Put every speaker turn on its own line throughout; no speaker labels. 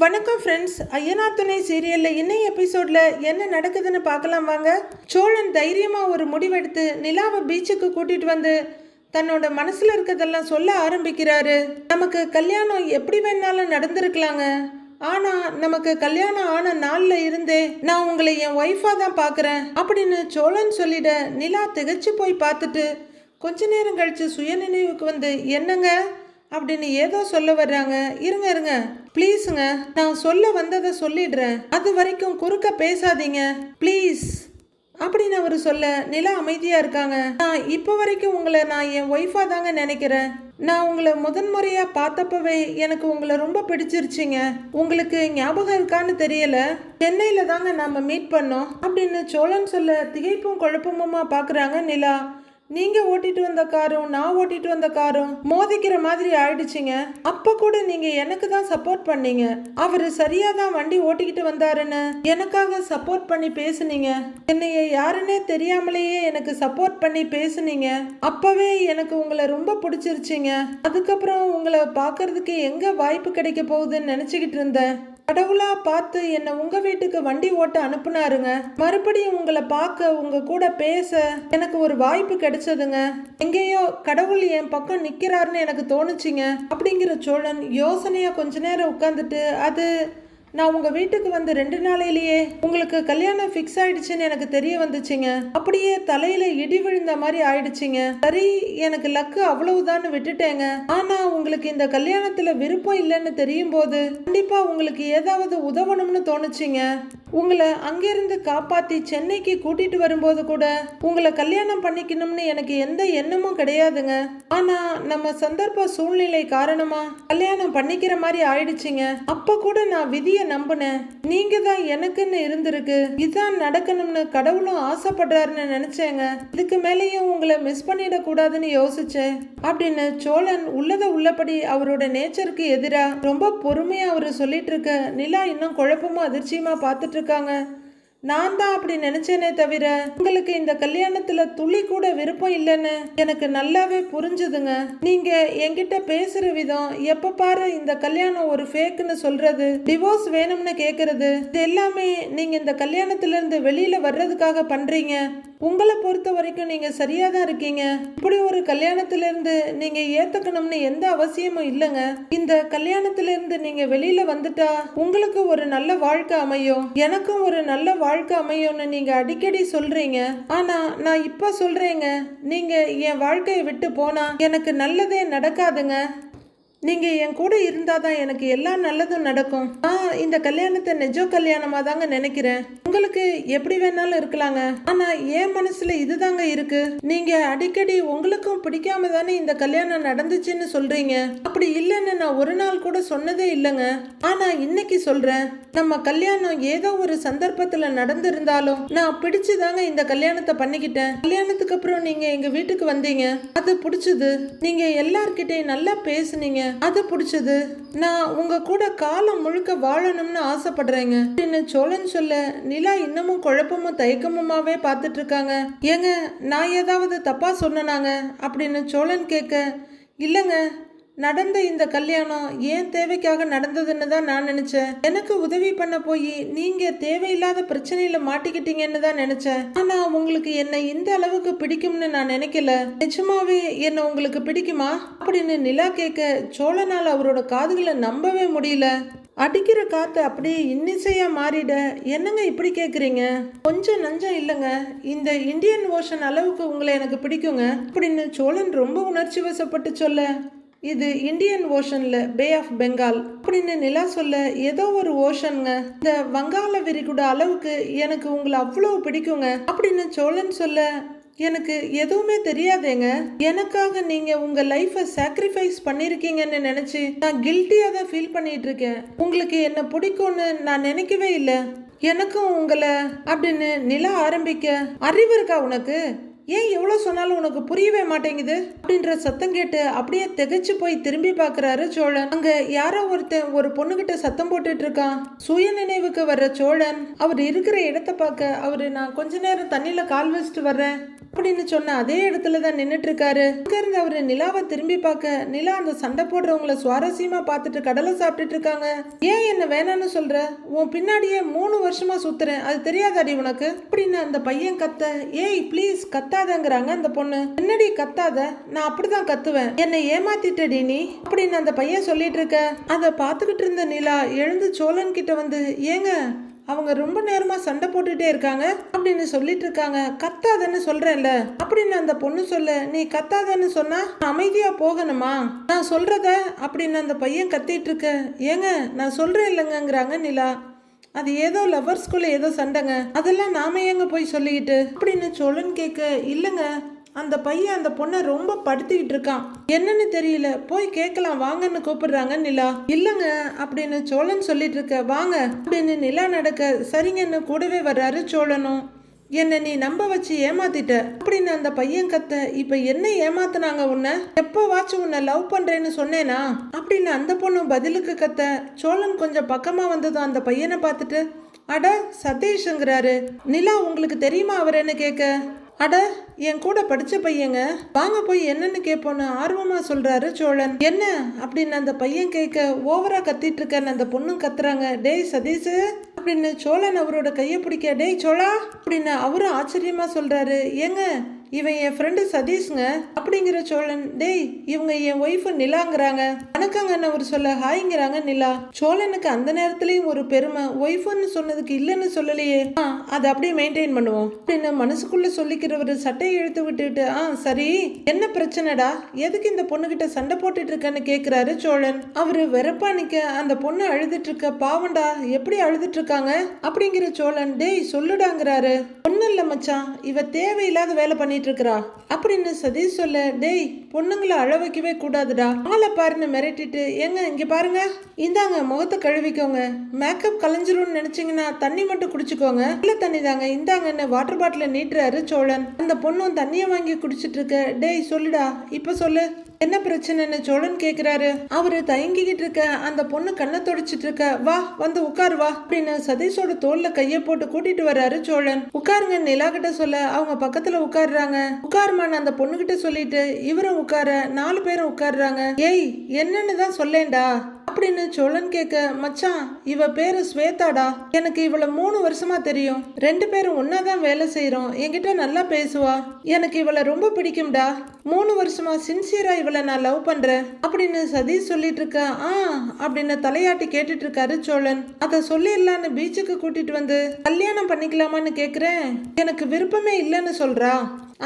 வணக்கம் ஃப்ரெண்ட்ஸ். ஐயனார் துணை சீரியலில் இன்னும் எபிசோடில் என்ன நடக்குதுன்னு பார்க்கலாம் வாங்க. சோழன் தைரியமாக ஒரு முடிவெடுத்து நிலாவை பீச்சுக்கு கூட்டிகிட்டு வந்து தன்னோட மனசில் இருக்கிறதெல்லாம் சொல்ல ஆரம்பிக்கிறாரு. நமக்கு கல்யாணம் எப்படி வேணாலும் நடந்திருக்கலாங்க, ஆனால் நமக்கு கல்யாணம் ஆன நாளில் இருந்தே நான் உங்களை என் ஒய்ஃபாக தான் பார்க்குறேன் அப்படின்னு சோழன் சொல்லிட நிலா திகச்சு போய் பார்த்துட்டு கொஞ்ச நேரம் கழித்து சுயநினைவுக்கு வந்து என்னங்க அப்படின்னு ஏதோ சொல்ல வர்றாங்க. இருங்க இருங்க ப்ளீஸுங்க, நான் சொல்ல வந்ததை சொல்லிடுறேன், அது வரைக்கும் குறுக்க பேசாதீங்க ப்ளீஸ் அப்படின்னு அவர் சொல்ல நிலா அமைதியாக இருக்காங்க. நான் இப்போ வரைக்கும் உங்களை நான் என் ஒய்ஃபாக தாங்க நினைக்கிறேன். நான் உங்களை முதன்முறையாக பார்த்தப்பவே எனக்கு உங்களை ரொம்ப பிடிச்சிருச்சிங்க. உங்களுக்கு ஞாபகம் இருக்கான்னு தெரியல, சென்னையில் தாங்க நாம் மீட் பண்ணோம் அப்படின்னு சோழன் சொல்ல திகைப்பும் குழப்பமுமா பார்க்குறாங்க நிலா. நீங்க ஓட்டிட்டு வந்த காரும் நான் ஓட்டிட்டு வந்த காரும் மோதிக்கிற மாதிரி ஆயிடுச்சுங்க. அப்ப கூட நீங்க எனக்கு தான் சப்போர்ட் பண்ணீங்க. அவரு சரியா தான் வண்டி ஓட்டிக்கிட்டு வந்தாருன்னு எனக்காக சப்போர்ட் பண்ணி பேசுனீங்க. என்னைய யாருன்னே தெரியாமலேயே எனக்கு சப்போர்ட் பண்ணி பேசுனீங்க. அப்பவே எனக்கு உங்களை ரொம்ப பிடிச்சிருச்சிங்க. அதுக்கப்புறம் உங்களை பார்க்கறதுக்கு எங்க வாய்ப்பு கிடைக்க போகுதுன்னு நினைச்சுக்கிட்டு இருந்தேன். கடவுளா பார்த்து என்னை உங்க வீட்டுக்கு வண்டி ஓட்ட அனுப்புனாருங்க. மறுபடியும் உங்களை பார்க்க உங்க கூட பேச எனக்கு ஒரு வாய்ப்பு கிடைச்சதுங்க. எங்கேயோ கடவுள் என் பக்கம் நிக்கிறாருன்னு எனக்கு தோணுச்சிங்க அப்படிங்கிற சோழன் யோசனையா கொஞ்ச நேரம் உட்காந்துட்டு, அது நான் உங்க வீட்டுக்கு வந்து 2 நாளையிலேயே உங்களுக்கு கல்யாணம் ஃபிக்ஸ் ஆயிடுச்சுன்னு எனக்கு தெரிய வந்துச்சுங்க. அப்படியே தலையில இடி விழுந்த மாதிரி ஆயிடுச்சுங்க. சரி, எனக்கு லக்கு அவ்வளவுதான்னு விட்டுட்டேங்க. ஆனா உங்களுக்கு இந்த கல்யாணத்துல விருப்பம் இல்லைன்னு தெரியும் போது கண்டிப்பா உங்களுக்கு ஏதாவது உதவணும்னு தோணுச்சுங்க. உங்களை அங்கிருந்து காப்பாத்தி சென்னைக்கு கூட்டிட்டு வரும்போது கூட உங்களை கல்யாணம் பண்ணிக்கணும்னு எனக்கு எந்த எண்ணமும் கிடையாதுங்க. ஆனா நம்ம சந்தர்ப்ப சூழ்நிலை காரணமா கல்யாணம் பண்ணிக்கிற மாதிரி ஆயிடுச்சுங்க. அப்ப கூட நான் விதியை நம்பினேன். நீங்க தான் எனக்குன்னு இருந்திருக்கு, இதான் நடக்கணும்னு கடவுளும் ஆசைப்படுறாருன்னு நினைச்சேங்க. இதுக்கு மேலேயும் உங்களை மிஸ் பண்ணிட கூடாதுன்னு யோசிச்சேன் அப்படின்னு சோழன் உள்ளதை உள்ளபடி அவரோட நேச்சருக்கு எதிரா ரொம்ப பொறுமையா அவரு சொல்லிட்டு இருக்க நிலா இன்னும் குழப்பமும் அதிர்ச்சியுமா பார்த்துட்டு இருக்காங்க. நான் தான் அப்படி நினைச்சேனே தவிர உங்களுக்கு இந்த கல்யாணத்துல துளி கூட விருப்பம் இல்லைன்னு எனக்கு நல்லாவே புரிஞ்சுதுங்க. நீங்க என்கிட்ட பேசுற விதம், எப்ப பாரு இந்த கல்யாணம் ஒரு ஃபேக்குன்னு சொல்றது, டிவோர்ஸ் வேணும்னு கேக்குறது, இது எல்லாமே நீங்க இந்த கல்யாணத்துல இருந்து வெளியில வர்றதுக்காக பண்றீங்க. உங்களை பொறுத்த வரைக்கும் நீங்க சரியா தான் இருக்கீங்க. இப்படி ஒரு கல்யாணத்துல இருந்து நீங்க ஏத்துக்கணும்னு எந்த அவசியமும் இல்லைங்க. இந்த கல்யாணத்துல இருந்து நீங்க வெளியில வந்துட்டா உங்களுக்கு ஒரு நல்ல வாழ்க்கை அமையும், எனக்கும் ஒரு நல்ல வாழ்க்கை அமையும்னு நீங்க அடிக்கடி சொல்றீங்க. ஆனா நான் இப்ப சொல்றேங்க, நீங்க என் வாழ்க்கையை விட்டு போனா எனக்கு நல்லதே நடக்காதுங்க. நீங்க என் கூட இருந்தாதான் எனக்கு எல்லா நல்லதும் நடக்கும். நான் இந்த கல்யாணத்தை நிஜ கல்யாணமா தாங்க நினைக்கிறேன். உங்களுக்கு எப்படி வேணாலும் இருக்கலாங்க, ஆனா என் மனசுல இதுதாங்க இருக்கு. நீங்க அடிக்கடி உங்களுக்கும் பிடிக்காம தானே இந்த கல்யாணம் நடந்துச்சுன்னு சொல்றீங்க. அப்படி இல்லைன்னு நான் ஒரு நாள் கூட சொன்னதே இல்லைங்க. ஆனா இன்னைக்கு சொல்றேன், நம்ம கல்யாணம் ஏதோ ஒரு சந்தர்ப்பத்துல நடந்திருந்தாலும் நான் பிடிச்சுதாங்க இந்த கல்யாணத்தை பண்ணிக்கிட்டேன். கல்யாணத்துக்கு அப்புறம் நீங்க எங்க வீட்டுக்கு வந்தீங்க, அது பிடிச்சது. நீங்க எல்லார்கிட்டையும் நல்லா பேசுனீங்க, அது பிடிச்சது. நான் உங்க கூட காலம் முழுக்க வாழணும்னு ஆசைப்படுறேங்க அப்படின்னு சோழன் சொல்ல நிலா இன்னமும் குழப்பமும் தயக்கமுமாவே பார்த்துட்டு இருக்காங்க. ஏங்க, நான் ஏதாவது தப்பா சொன்னாங்க அப்படின்னு சோழன் கேட்க, இல்லைங்க, நடந்த இந்த கல்யாணம் ஏன் தேவைக்காக நடந்ததுன்னு தான் நான் நினைச்சேன். எனக்கு உதவி பண்ண போய் நீங்க தேவையில்லாத பிரச்சனையில மாட்டிக்கிட்டீங்கன்னு தான் நினைச்சேன். ஆனா உங்களுக்கு என்ன இந்த அளவுக்கு பிடிக்கும்னு நான் நினைக்கல. நிஜமாவே என்ன உங்களுக்கு பிடிக்குமா அப்படின்னு நிலா கேட்க சோழனால் அவரோட காதுகளை நம்பவே முடியல. அடிக்கிற காத்து அப்படியே இன்னிசையா மாறிட, என்னங்க இப்படி கேக்குறீங்க? கொஞ்சம் நஞ்சம் இல்லைங்க, இந்த இந்தியன் ஓஷன் அளவுக்கு உங்களை எனக்கு பிடிக்குங்க அப்படின்னு சோழன் ரொம்ப உணர்ச்சி வசப்பட்டு சொல்ல, இது இந்தியன் ஓஷன்ல பே ஆஃப் பெங்கால் அப்படின்னு நிலா சொல்ல, ஏதோ ஒரு ஓஷனுங்க, இந்த வங்காள விரிகுடா அளவுக்கு எனக்கு உங்களை அவ்வளவு பிடிக்குங்க அப்படின்னு சோழன் சொல்ல, எனக்கு எதுவுமே தெரியாதேங்க. எனக்காக நீங்க உங்க லைஃபை சாக்ரிஃபைஸ் பண்ணிருக்கீங்கன்னு நினைச்சு நான் கில்ட்டியா தான் ஃபீல் பண்ணிட்டு இருக்கேன். உங்களுக்கு என்ன பிடிக்கும்னு நான் நினைக்கவே இல்லை. எனக்கும் உங்களை அப்படின்னு நிலா ஆரம்பிக்க, அறிவு இருக்கா உனக்கு? ஏன் எவ்வளோ சொன்னாலும் உனக்கு புரியவே மாட்டேங்குது அப்படின்ற சத்தம் கேட்டு அப்படியே திகைச்சு போய் திரும்பி பார்க்குறாரு சோழன். அங்க யாரோ ஒருத்தன் ஒரு பொண்ணுகிட்ட சத்தம் போட்டுட்டு இருக்கான். சுய நினைவுக்கு வர்ற சோழன் அவர் இருக்கிற இடத்த பார்க்க, அவரு நான் கொஞ்ச நேரம் தண்ணியில கால் வச்சுட்டு வர்றேன் அப்படின்னு சொன்ன அதே இடத்துல தான் நின்னுட்டு இருக்காரு. அங்க இருந்து அவரு நிலாவை திரும்பி பார்க்க நிலா அந்த சண்டை போடுறவங்கள சுவாரஸ்யமா பார்த்துட்டு கடலை சாப்பிட்டுட்டு இருக்காங்க. ஏன் என்ன வேணான்னு சொல்ற? உன் பின்னாடியே 3 வருஷமா சுத்துறேன், அது தெரியாதாடி உனக்கு அப்படின்னு அந்த பையன் கத்த. ஏய் ப்ளீஸ் கத்தாதங்கிறாங்க அந்த பொண்ணு. என்னடி கத்தாத, நான் அப்படிதான் கத்துவேன், என்னை ஏமாத்திட்டடி நீ அப்படின்னு அந்த பையன் சொல்லிட்டு இருக்க. அதை பார்த்துக்கிட்டு இருந்த நிலா எழுந்து சோழன் கிட்ட வந்து, ஏங்க அவங்க ரொம்ப நேரமா சண்டை போட்டுட்டே இருக்காங்க அப்படின்னு சொல்லிட்டு இருக்காங்க, கத்தாதன்னு சொல்றேன்ல அப்படின்னு அந்த பொண்ணு சொல்ல. நீ கத்தாதன்னு சொன்னா அமைதியா போகணுமா நான் சொல்றத அப்படின்னு அந்த பையன் கத்திட்டு இருக்க. ஏங்க நான் சொல்றேன் இல்லைங்கிறாங்க நிலா. அது ஏதோ லவர்ஸ்குள்ள ஏதோ சண்டைங்க, அதெல்லாம் நாம ஏங்க போய் சொல்லிக்கிட்டு அப்படின்னு சோழன் கேட்க. இல்லைங்க அந்த பையன் அந்த பொண்ணை ரொம்ப படுத்திக்கிட்டு இருக்கான், என்னன்னு தெரியல, போய் கேட்கலாம் வாங்கன்னு கூப்பிடுறாங்க நிலா. இல்லைங்க அப்படின்னு சோழன் சொல்லிட்டு இருக்க. வாங்க அப்படின்னு நிலா நடக்க சரிங்கன்னு கூடவே வர்றாரு சோழனும். என்னை நீ நம்ப வச்சு ஏமாத்திட்ட அப்படின்னு அந்த பையன் கத்த. இப்ப என்ன ஏமாத்தினாங்க உன்னை? எப்போ வாச்சு உன்னை லவ் பண்றேன்னு சொன்னேனா அப்படின்னு அந்த பொண்ணு பதிலுக்கு கத்த. சோழன் கொஞ்சம் பக்கமா வந்ததும் அந்த பையனை பார்த்துட்டு, அட சதீஷ்ங்கிறாரு. நிலா உங்களுக்கு தெரியுமா அவரேன்னு கேட்க. அட என் கூட படிச்ச பையங்க, வாங்க போய் என்னன்னு கேட்போன்னு ஆர்வமா சொல்றாரு சோழன். என்ன அப்படின்னு அந்த பையன் கேட்க. ஓவரா கத்திட்டு இருக்கன்னு அந்த பொண்ணும் கத்துறாங்க. டேய் சதீஷ் அப்படின்னு சோழன் அவரோட கையை பிடிக்க. டேய் சோழா அப்படின்னு அவரும் ஆச்சரியமா சொல்றாரு. ஏங்க இவன் என் ஃப்ரெண்டு சதீஷ்ங்க அப்படிங்கிற சோழன். டேய் இவங்க என் ஒய்ஃபு நிலாங்கிறாங்க. வணக்கங்கன்னு அவர் சொல்ல ஹாய்ங்கிறாங்க நிலா. சோழனுக்கு அந்த நேரத்துலயும் ஒரு பெருமை, ஒய்ஃபுன்னு சொன்னதுக்கு இல்லைன்னு சொல்லலையே, அதை அப்படியே மெயின்டைன் பண்ணுவோம் அப்படின்னு மனசுக்குள்ள சொல்லிக்கிறவர் சட்டையை இழுத்து விட்டுட்டு, சரி என்ன பிரச்சனைடா, எதுக்கு இந்த பொண்ணுகிட்ட சண்டை போட்டுட்டு இருக்கன்னு கேட்கிறாரு சோழன். அவரு வெறப்பா நிக்க அந்த பொண்ணு அழுதுட்டு இருக்க. பாவண்டா எப்படி அழுதுட்டு இருக்காங்க அப்படிங்கிற சோழன். டேய் சொல்லுடாங்கிறாரு. ஒன்னும் இல்ல மச்சான், இவ தேவையில்லாத வேலை பண்ணிட்டு இருக்கா அப்படின்னு சதீஷ் சொல்ல. டேய் பொண்ணுங்களை அழ வைக்கவே கூடாதுடா, ஆளை பாருன்னு மிரட்டிட்டு, ஏங்க இங்க பாருங்க, இந்தாங்க முகத்தை கழுவிக்கோங்க, மேக்கப் கலைஞ்சிரும்னு நினைச்சீங்கன்னா தண்ணி மட்டும் குடிச்சுக்கோங்க, இல்ல தண்ணி தாங்க இந்தாங்கன்னு வாட்டர் பாட்டில நீட்டுறாரு சோழன். அந்த பொண்ணும் தண்ணியை வாங்கி குடிச்சிட்டு இருக்க. டேய் சொல்லுடா இப்ப சொல்லு என்ன பிரச்சனைன்னு சோழன் கேக்குறாரு. அவரு தயங்கிக்கிட்டு இருக்க அந்த பொண்ணு கண்ணை தொடச்சிட்டு இருக்க. வா வந்து உட்காரு வா அப்படின்னு சதீஷோட தோல்ல கைய போட்டு கூட்டிட்டு வர்றாரு சோழன். உட்காருங்க நிலா கிட்ட சொல்ல அவங்க பக்கத்துல உட்காருறாங்க. உட்காருமான்னு அந்த பொண்ணு கிட்ட சொல்லிட்டு இவரும் உட்கார 4 பேரும் உட்காருறாங்க. ஏய் என்னன்னு தான் சொல்லேன்டா அப்படின்னு சோழன் கேட்க. மச்சான் இவ பேரு ஸ்வேதாடா, எனக்கு இவளை 3 வருஷமா தெரியும், 2 பேரும் ஒன்னாதான் வேலை செய்யறோம், என்கிட்ட நல்லா பேசுவா, எனக்கு இவளை ரொம்ப பிடிக்கும்டா, 3 வருஷமா சின்சியரா இவளை நான் லவ் பண்றேன் அப்படின்னு சதீஷ் சொல்லிட்டு இருக்க. அப்படின்னு தலையாட்டி கேட்டுட்டு இருக்காரு சோழன். அதை சொல்லிடலான்னு பீச்சுக்கு கூட்டிட்டு வந்து கல்யாணம் பண்ணிக்கலாமான்னு கேக்குறேன், எனக்கு விருப்பமே இல்லைன்னு சொல்றா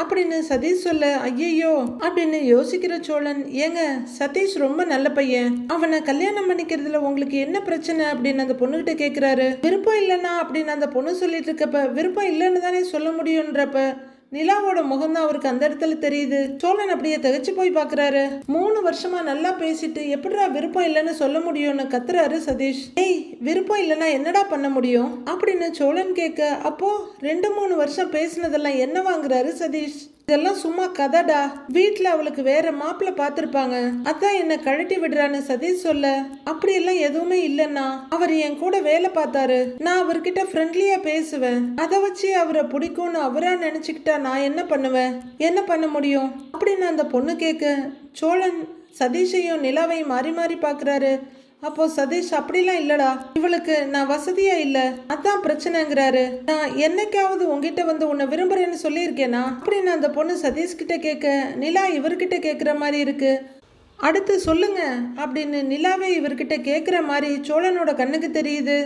அப்படின்னு சதீஷ் சொல்ல. ஐயோ அப்படின்னு யோசிக்கிற சோழன். ஏங்க சதீஷ் ரொம்ப நல்ல பையன், அவனை கல்யாணம் பண்ணிக்கிறதுல உங்களுக்கு என்ன பிரச்சனை அப்படின்னு அந்த பொண்ணுகிட்ட கேக்குறாரு. விருப்பம் இல்லைன்னா அப்படின்னு அந்த பொண்ணு சொல்லிட்டு இருக்கப்ப, விருப்பம் இல்லைன்னு தானே சொல்ல முடியும்ன்றப்ப நிலாவோட முகம் தான் அவருக்கு அந்த இடத்துல தெரியுது. சோழன் அப்படியே தகச்சு போய் பாக்குறாரு. 3 வருஷமா நல்லா பேசிட்டு எப்படிடா விருப்பம் இல்லைன்னு சொல்ல முடியும்னு கத்துறாரு சதீஷ். ஏய் விருப்பம் இல்லைன்னா என்னடா பண்ண முடியும் அப்படின்னு சோழன் கேட்க. அப்போ 2-3 வருஷம் பேசினதெல்லாம் என்ன வாங்குறாரு சதீஷ். இதெல்லாம் சும்மா கதடா, வீட்டுல அவளுக்கு வேற மாப்பிள்ள பாத்திருப்பாங்க, அதான் என்ன கழட்டி விடுறான்னு சதீஷ் சொல்ல. அப்படி எல்லாம் எதுவுமே இல்லைன்னா அவர் என் கூட வேலை பார்த்தாரு, நான் அவர்கிட்ட ஃப்ரெண்ட்லியா பேசுவேன், அதை வச்சு அவரை பிடிக்கும்னு அவரா நினைச்சுக்கிட்டா நான் என்ன பண்ணுவேன், என்ன பண்ண முடியும் அப்படின்னு அந்த பொண்ணு கேட்க. சோழன் சதீஷையும் நிலாவையும் மாறி மாறி பாக்குறாரு. அப்போ சதீஷ் அப்படிலாம் இல்லடா, இவளுக்கு நான் வசதியா இல்ல அதான் பிரச்சனைங்கிறாரு. நான் என்னைக்காவது உங்ககிட்ட வந்து உன்னை விரும்புறேன்னு சொல்லியிருக்கேனா அப்படின்னு அந்த பொண்ணு சதீஷ் கிட்ட கேட்க. நிலா இவர்கிட்ட கேட்குற மாதிரி இருக்கு. அடுத்து சொல்லுங்க அப்படின்னு நிலாவே இவர்கிட்ட கேட்குற மாதிரி சோழனோட கண்ணுக்கு தெரியுது.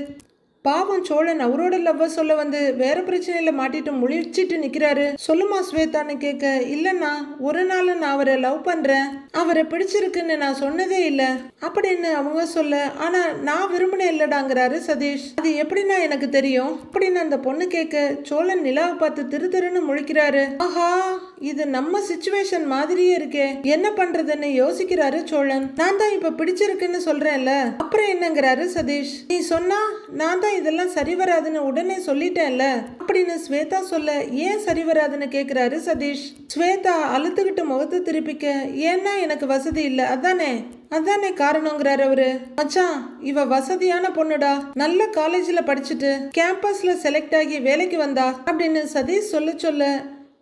பாவம் சோழன் அவரோட லவ்வ சொல்ல வந்து வேற பிரச்சனையில மாட்டிட்டு முழிச்சிட்டு நிக்கிறாரு. சொல்லுமா ஸ்வேதான்னு கேட்க. இல்லைன்னா ஒரு நாள் நான் அவரை லவ் பண்றேன், அவரை பிடிச்சிருக்குன்னு நான் சொன்னதே இல்லை அப்படின்னு அவங்க சொல்ல. ஆனா நான் விரும்பினேன் இல்லடாங்கிறாரு சதீஷ். அது எப்படின்னா எனக்கு தெரியும் அப்படின்னு அந்த பொண்ணு கேட்க. சோழன் நிலாவை பார்த்து திரு திருன்னு முழிக்கிறாரு. ஆஹா இது நம்ம சிச்சுவேஷன் மாதிரியே இருக்கே, என்ன பண்றதுன்னு யோசிக்கிறாரு சோழன். நான் தான் இப்ப பிடிச்சிருக்குன்னு சொல்றேன்ல, அப்புறம் என்னங்கிறாரு சதீஷ். நீ சொன்னா நான் தான் இதெல்லாம் சரி வராதுன்னு உடனே சொல்லிட்டேன்ல அப்படின்னு ஸ்வேதா சொல்ல. ஏன் சரி வராதுன்னு கேக்குறாரு சதீஷ். ஸ்வேதா அழுத்துக்கிட்டு முகத்தை திருப்பிக்க. ஏன்னா எனக்கு வசதி இல்லை அதானே காரணங்கிறாரு அவரு. மச்சான் இவ வசதியான பொண்ணுடா, நல்ல காலேஜ்ல படிச்சுட்டு கேம்பஸ்ல செலக்ட் ஆகி வேலைக்கு வந்தா அப்படின்னு சதீஷ் சொல்ல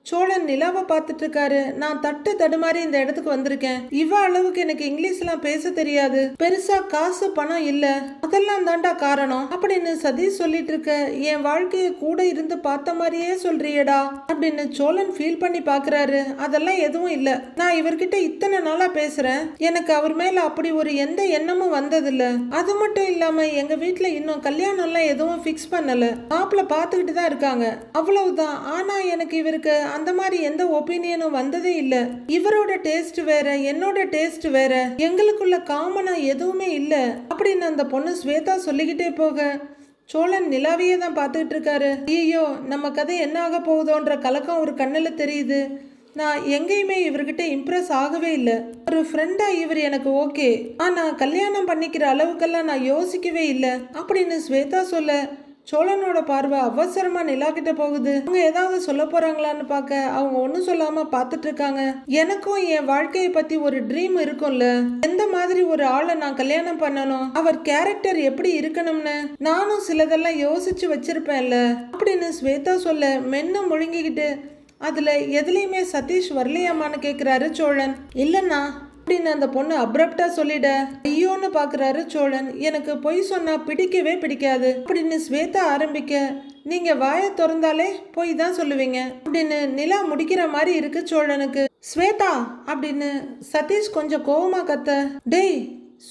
சோழன் நிலாவை பார்த்துட்டு இருக்காரு. நான் தட்டு தடுமாறி இந்த இடத்துக்கு வந்திருக்கேன். இவ அளவுக்கு எனக்கு இங்கிலீஷ்லாம் பேச தெரியாது. பெருசா காசு பணம் இல்ல, அதெல்லாம் தாண்டா காரணம் அப்படின்னு சதீஷ் சொல்லிட்டு இருக்க. என் வாழ்க்கைய கூட இருந்து பார்த்த மாதிரியே சொல்றியடா அப்படின்னு சோழன் ஃபீல் பண்ணி பாக்குறாரு. அதெல்லாம் எதுவும் இல்ல. நான் இவர்கிட்ட இத்தனை நாளா பேசுறேன். எனக்கு அவர் மேல அப்படி ஒரு எந்த எண்ணமும் வந்ததில்ல. அது மட்டும் இல்லாம எங்க வீட்டுல இன்னும் கல்யாணம் எல்லாம் எதுவும் பிக்ஸ் பண்ணல. மாப்பிள்ள பாத்துக்கிட்டு தான் இருக்காங்க, அவ்வளவுதான். ஆனா எனக்கு இவருக்கு அந்த மாதிரி எந்த ஒப்பீனியனும் வந்ததே இல்ல. இவரோட டேஸ்ட் வேற, என்னோட டேஸ்ட் வேற, எங்களுக்குள்ள காமனா எதுவுமே இல்ல அப்படின்னு அந்த பொண்ணு ஸ்வேதா சொல்லிக்கிட்டே போக சோழன் நிலாவையே தான் பார்த்துக்கிட்டு இருக்காரு. ஐயோ, நம்ம கதை என்ன ஆக போகுதோன்ற கலக்கம் ஒரு கண்ணுல தெரியுது. நான் எங்கேயுமே இவர்கிட்ட இம்ப்ரெஸ் ஆகவே இல்லை. ஒரு ஃப்ரெண்டா இவர் எனக்கு ஓகே, ஆனா கல்யாணம் பண்ணிக்கிற அளவுக்கெல்லாம் நான் யோசிக்கவே இல்லை அப்படின்னு ஸ்வேதா சொல்ல சோழனோட பார்வை அவசரமா நிலா கிட்ட போகுது. அவங்க ஏதாவது சொல்ல போறாங்களான்னு பார்க்க அவங்க ஒன்னும் சொல்லாம பார்த்துட்டு இருக்காங்க. எனக்கும் என் வாழ்க்கையை பத்தி ஒரு ட்ரீம் இருக்கும்ல, எந்த மாதிரி ஒரு ஆளை நான் கல்யாணம் பண்ணணும், அவர் கேரக்டர் எப்படி இருக்கணும்னு நானும் சிலதெல்லாம் யோசிச்சு வச்சிருப்பேன்ல அப்படின்னு ஸ்வேதா சொல்ல மென்னு முழுங்கிக்கிட்டு அதுல எதுலையுமே சதீஷ் வரலையாமான்னு கேக்குறாரு சோழன். இல்லைன்னா அப்படின்னு அந்த பொண்ணு அப்ரப்டா சொல்லிட ஐயோன்னு பாக்குறாரு சோழன். எனக்கு பொய் சொன்னா பிடிக்கவே பிடிக்காது அப்படின்னு ஸ்வேதா ஆரம்பிக்க நீங்க வாயை திறந்தாலே பொய் தான் சொல்லுவீங்க அப்படின்னு நிலா முடிக்கிற மாதிரி இருக்கு சோழனுக்கு. ஸ்வேதா அப்படின்னு சதீஷ் கொஞ்சம் கோவமா கத்த டேய்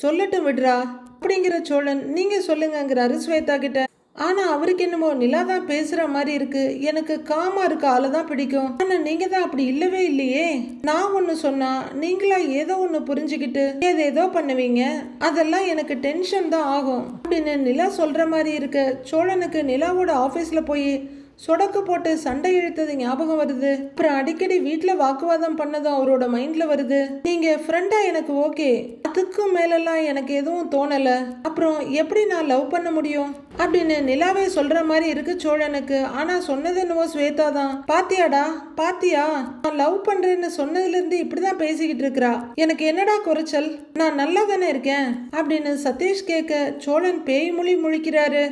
சொல்லட்டும் விடுறா அப்படிங்கிற சோழன் நீங்க சொல்லுங்கிறாரு ஸ்வேதா கிட்ட. ஆனா அவருக்கு என்னமோ நிலா தான் பேசுற மாதிரி இருக்கு. எனக்கு காமா இருக்க ஆளு தான் பிடிக்கும். ஆனா நீங்க தான் அப்படி இல்லவே இல்லையே. நான் ஒண்ணு சொன்னா நீங்களா ஏதோ ஒண்ணு புரிஞ்சுக்கிட்டு ஏதேதோ பண்ணுவீங்க. அதெல்லாம் எனக்கு டென்ஷன் தான் ஆகும் அப்படின்னு நிலா சொல்ற மாதிரி இருக்கு. சோழனுக்கு நிலாவோட ஆபீஸ்ல போய் சொடக்கு போட்டு சண்டை இழுத்தது ஞாபகம் வருது. அப்புறம் அடிக்கடி வீட்டுல வாக்குவாதம் பண்ணதும் அவரோட மைண்ட்ல வருது. நீங்க ஃப்ரெண்டா எனக்கு ஓகே, அதுக்கும் மேலெல்லாம் எனக்கு எதுவும் தோணல. அப்புறம் எப்படி நான் லவ் பண்ண முடியும் அப்படின்னு நிலாவே சொல்ற மாதிரி இருக்கு சோழனுக்கு. ஆனா சொன்னது என்னவோ ஸ்வேதா தான். பாத்தியாடா பாத்தியா, நான் லவ் பண்றேன்னு சொன்னதுல இருந்து இப்படிதான் பேசிக்கிட்டு இருக்கிறா. எனக்கு என்னடா குறைச்சல், நான் நல்லா தானே இருக்கேன் அப்படின்னு சதீஷ் கேட்க சோழன் பேய் மொழி முழிக்கிறாரு.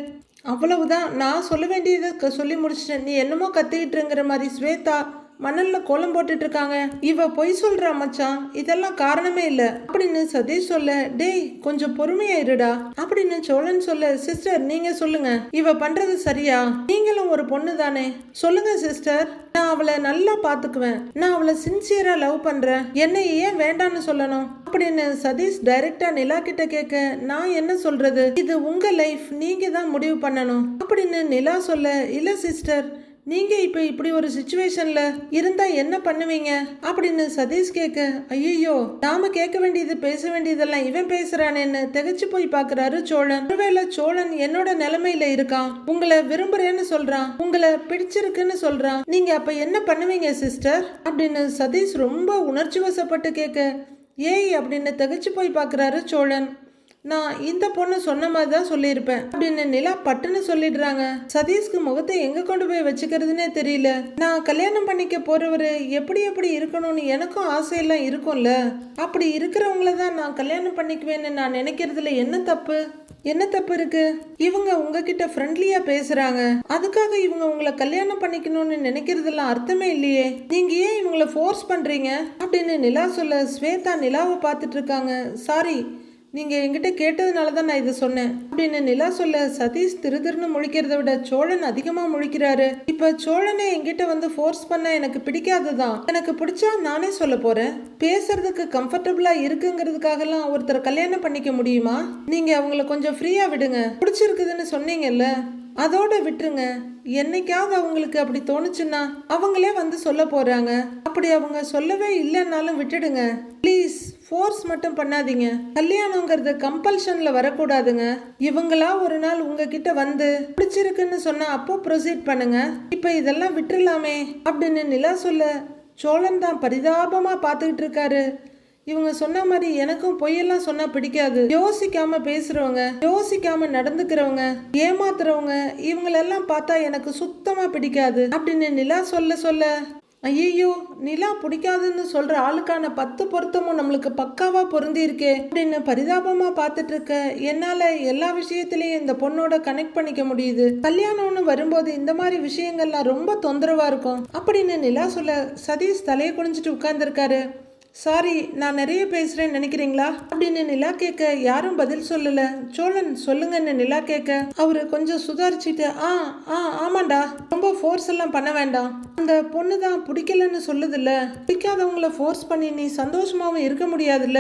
அவ்வளவுதான், நான் சொல்ல வேண்டியதை சொல்லி முடிச்சிட்டேன், நீ என்னமோ கத்திக்கிட்டுங்கிற மாதிரி ஸ்வேதா மணல்ல கோலம் போட்டுட்டு இருக்காங்க. இவ பொய் சொல்றா மச்சான், இதெல்லாம் காரணமே இல்ல அப்படின்னு சதீஷ் சொல்ல டேய் கொஞ்சம் பொறுமையா இருடா அப்படின்னு சோழன் சொல்ல சிஸ்டர் நீங்க சொல்லுங்க, இவ பண்றது சரியா? நீங்களும் ஒரு பொண்ணு தானே, சொல்லுங்க சிஸ்டர். நான் அவளை நல்லா பாத்துக்குவேன், நான் அவளை சின்சியரா லவ் பண்றேன், என்னை ஏன் வேண்டான்னு சொல்லணும் அப்படின்னு சதீஷ் டைரக்டா நிலா கிட்ட கேட்க நான் என்ன சொல்றது, இது உங்க லைஃப், நீங்க தான் முடிவு பண்ணணும் அப்படின்னு நிலா சொல்ல இல்ல சிஸ்டர், நீங்க இப்ப இப்படி ஒரு சிச்சுவேஷன்ல இருந்தா என்ன பண்ணுவீங்க அப்படின்னு சதீஷ் கேட்க ஐயோ நாம கேட்க வேண்டியது பேச வேண்டியதெல்லாம் இவன் பேசுறானேன்னு திகைச்சு போய் பாக்குறாரு சோழன். ஒருவேளை சோழன் என்னோட நிலைமையில இருக்கான், உங்களை விரும்புறேன்னு சொல்றான், உங்களை பிடிச்சிருக்குன்னு சொல்றான், நீங்க அப்ப என்ன பண்ணுவீங்க சிஸ்டர் அப்படின்னு சதீஷ் ரொம்ப உணர்ச்சி வசப்பட்டு கேட்க ஏய் அப்படின்னு திகைச்சு போய் பாக்குறாரு சோழன். நான் இந்த பொண்ணு சொன்ன மாதிரி தான் சொல்லியிருப்பேன் அப்படின்னு நிலா பட்டுன்னு சொல்லிடுறாங்க. சதீஷ்க்கு முகத்தை எங்க கொண்டு போய் வச்சுக்கிறதுனே தெரியல. நான் கல்யாணம் பண்ணிக்க போறவரு எப்படி எப்படி இருக்கணும்னு எனக்கும் ஆசையெல்லாம் இருக்கும்ல, அப்படி இருக்கிறவங்கள தான் நான் கல்யாணம் பண்ணிக்குவேன்னு நான் நினைக்கிறதுல என்ன தப்பு இருக்கு? இவங்க உங்ககிட்ட ஃப்ரெண்ட்லியா பேசுறாங்க, அதுக்காக இவங்க உங்களை கல்யாணம் பண்ணிக்கணும்னு நினைக்கிறதெல்லாம் அர்த்தமே இல்லையே. நீங்க ஏன் இவங்களை ஃபோர்ஸ் பண்றீங்க அப்படின்னு நிலா சொல்ல ஸ்வேதா நிலாவை பார்த்துட்டு இருக்காங்க. சாரி, நீங்க என்கிட்ட கேட்டதுனால தான் நான் இதை சொன்னேன் அப்படின்னு நிலா சொல்ல சதீஷ் திருதிருன்னு முழிக்கிறத விட சோழன் அதிகமா முழிக்கிறாரு. இப்ப சோழனே என்கிட்ட வந்து ஃபோர்ஸ் பண்ண எனக்கு பிடிக்காதுதான், எனக்கு பிடிச்சா நானே சொல்ல போறேன். பேசுறதுக்கு கம்ஃபர்டபுளா இருக்குங்கிறதுக்காகலாம் ஒருத்தர் கல்யாணம் பண்ணிக்க முடியுமா? நீங்க அவங்கள கொஞ்சம் ஃப்ரீயா விடுங்க, பிடிச்சிருக்குதுன்னு சொன்னீங்கல்ல அதோட விட்டுருங்க. என்னைக்காவது அவங்களுக்கு அப்படி தோணுச்சுன்னா அவங்களே வந்து சொல்ல போறாங்க. அப்படி அவங்க சொல்லவே இல்லைன்னாலும் விட்டுடுங்க ப்ளீஸ். ஃபோர்ஸ் மட்டும் பண்ணாதீங்க. கல்யாணங்கிறது கம்பல்ஷன்ல வரக்கூடாதுங்க. இவங்களா ஒரு நாள் உங்ககிட்ட வந்து பிடிச்சிருக்குன்னு சொன்னா அப்போ ப்ரொசீட் பண்ணுங்க. இப்ப இதெல்லாம் விட்டுறலாமே அப்படின்னு நிலா சொல்ல சோழன் தான் பரிதாபமா பார்த்துக்கிட்டு இருக்காரு. இவங்க சொன்ன மாதிரி எனக்கும் பொய்யெல்லாம் சொன்னா பிடிக்காது. யோசிக்காம பேசுறவங்க, யோசிக்காம நடந்துக்கிறவங்க, ஏமாத்துறவங்க, இவங்களெல்லாம் பார்த்தா எனக்கு சுத்தமா பிடிக்காது அப்படின்னு நிலா சொல்ல ஐயோ, நிலா பிடிக்காதுன்னு சொல்ற ஆளுக்கான 10 பொருத்தமும் நம்மளுக்கு பக்காவா பொருந்தி இருக்கே அப்படின்னு பரிதாபமா பார்த்துட்டு இருக்க. என்னால எல்லா விஷயத்திலயும் இந்த பொண்ணோட கனெக்ட் பண்ணிக்க முடியுது. கல்யாணம்னு வரும்போது இந்த மாதிரி விஷயங்கள்லாம் ரொம்ப தொந்தரவா இருக்கும் அப்படின்னு நிலா சொல்ல சதீஷ் தலையை குனிஞ்சிட்டு உட்கார்ந்துருக்காரு. சாரி, நான் நிறைய பேசுறேன்னு நினைக்கிறீங்களா அப்படின்னு நிலா கேட்க யாரும் பதில் சொல்லல. சோழன் சொல்லுங்கன்னு நிலா கேட்க அவரு கொஞ்சம் சுதாரிச்சுட்டு ஆமாண்டா, ரொம்ப ஃபோர்ஸ் எல்லாம் பண்ண வேண்டாம். அந்த பொண்ணு தான் பிடிக்கலன்னு சொல்லுதுல்ல, பிடிக்காதவங்கள ஃபோர்ஸ் பண்ணி நீ சந்தோஷமாவும் இருக்க முடியாதுல்ல